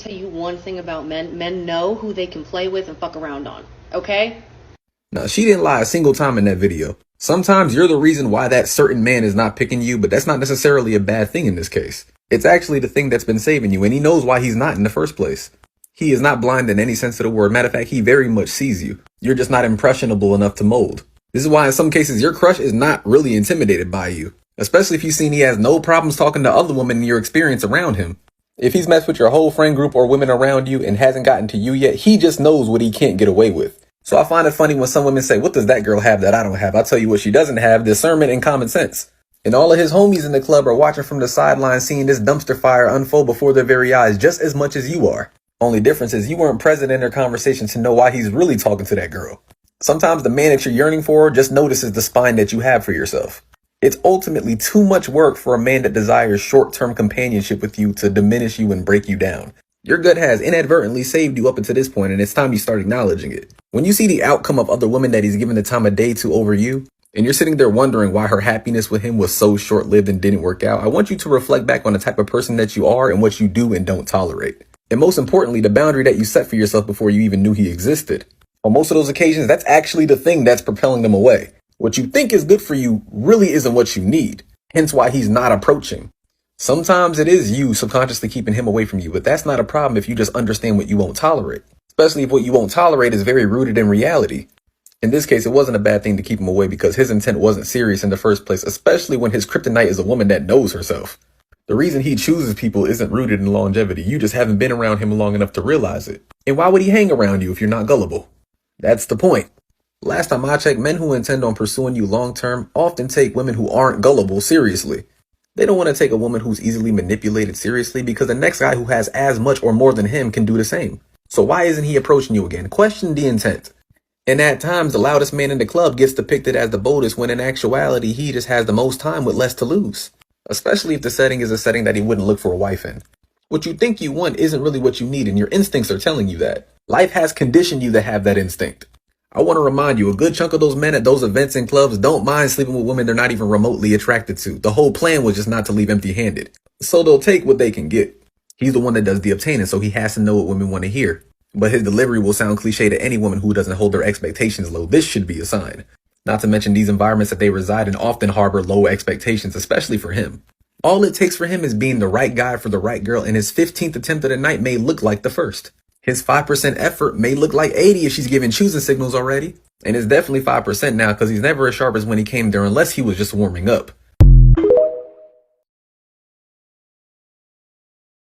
tell you one thing about men. Men know who they can play with and fuck around on. Okay? Now, she didn't lie a single time in that video. Sometimes you're the reason why that certain man is not picking you, but that's not necessarily a bad thing in this case. It's actually the thing that's been saving you, and he knows why he's not in the first place. He is not blind in any sense of the word. Matter of fact, he very much sees you. You're just not impressionable enough to mold. This is why in some cases your crush is not really intimidated by you, especially if you've seen he has no problems talking to other women in your experience around him. If he's messed with your whole friend group or women around you and hasn't gotten to you yet, he just knows what he can't get away with. So I find it funny when some women say, what does that girl have that I don't have? I'll tell you what she doesn't have: discernment and common sense. And all of his homies in the club are watching from the sidelines, seeing this dumpster fire unfold before their very eyes just as much as you are. Only difference is you weren't present in their conversation to know why he's really talking to that girl. Sometimes the man that you're yearning for just notices the spine that you have for yourself. It's ultimately too much work for a man that desires short-term companionship with you to diminish you and break you down. Your gut has inadvertently saved you up until this point, and it's time you start acknowledging it. When you see the outcome of other women that he's given the time of day to over you, and you're sitting there wondering why her happiness with him was so short-lived and didn't work out, I want you to reflect back on the type of person that you are and what you do and don't tolerate. And most importantly, the boundary that you set for yourself before you even knew he existed. On most of those occasions, that's actually the thing that's propelling them away. What you think is good for you really isn't what you need. Hence why he's not approaching. Sometimes it is you subconsciously keeping him away from you, but that's not a problem if you just understand what you won't tolerate. Especially if what you won't tolerate is very rooted in reality. In this case, it wasn't a bad thing to keep him away because his intent wasn't serious in the first place, especially when his kryptonite is a woman that knows herself. The reason he chooses people isn't rooted in longevity. You just haven't been around him long enough to realize it. And why would he hang around you if you're not gullible? That's the point. Last time I checked, men who intend on pursuing you long term often take women who aren't gullible seriously. They don't want to take a woman who's easily manipulated seriously because the next guy who has as much or more than him can do the same. So why isn't he approaching you again? Question the intent. And at times, the loudest man in the club gets depicted as the boldest when in actuality, he just has the most time with less to lose. Especially if the setting is a setting that he wouldn't look for a wife in. What you think you want isn't really what you need, and your instincts are telling you that. Life has conditioned you to have that instinct. I want to remind you, a good chunk of those men at those events and clubs don't mind sleeping with women they're not even remotely attracted to. The whole plan was just not to leave empty-handed. So they'll take what they can get. He's the one that does the obtaining, so he has to know what women want to hear. But his delivery will sound cliche to any woman who doesn't hold their expectations low. This should be a sign. Not to mention these environments that they reside in often harbor low expectations, especially for him. All it takes for him is being the right guy for the right girl, and his 15th attempt at the night may look like the first. His 5% effort may look like 80 if she's giving choosing signals already. And it's definitely 5% now because he's never as sharp as when he came there unless he was just warming up.